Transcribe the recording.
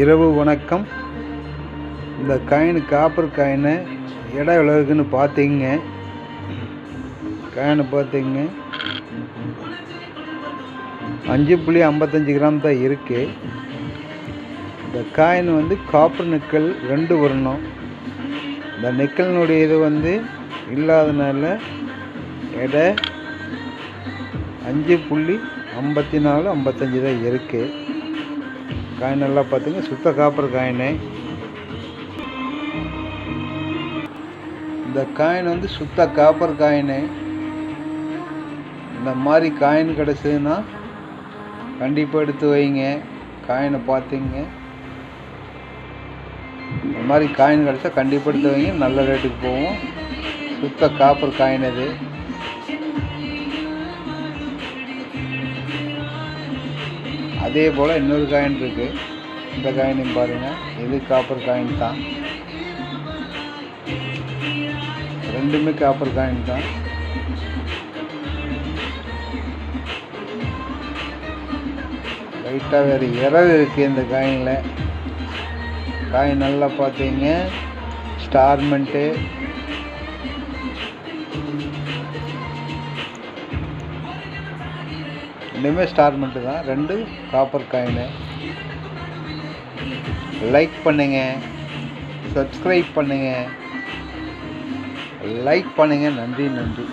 இரவு வணக்கம். இந்த காயின் காப்பர் காயினை இடம் எவ்வளோ இருக்குன்னு பார்த்தீங்க. காயினை பார்த்தீங்க 5.55 கிராம் தான் இருக்குது. இந்த காயின் காப்பர் நிக்கல் 2 வரணும். இந்த நிக்கலினுடைய இது இல்லாதனால எடை 5.54 55 தான் இருக்குது. காயின் நல்லா பார்த்துங்க, சுத்த காப்பர் காயினு. இந்த காயின் சுத்த காப்பர் காயினு. இந்த மாதிரி காயின் கிடச்சதுன்னா கண்டிப்பாக எடுத்து வைங்க. காயினை பார்த்தீங்க, இந்த மாதிரி காயின் கிடச்சா கண்டிப்பாக எடுத்து வைங்க, நல்ல ரேட்டுக்கு போகும். சுத்த காப்பர் காயின் இது. அதே போல் இன்னொரு காயின் இருக்குது. இந்த காயினையும் பாருங்கள், இது காப்பர் காயின் தான். ரெண்டுமே காப்பர் காயின் தான். லைட்டாக வேறு இறகு இருக்குது இந்த காயினில். காயின் நல்லா பார்த்தீங்க, ஸ்டார்மெண்ட்டு, ரெண்டுமே ஸ்டார்மெண்ட்டு தான். 2 காப்பர் காயினு. லைக் பண்ணுங்கள், சப்ஸ்கிரைப் பண்ணுங்கள், லைக் பண்ணுங்கள். நன்றி.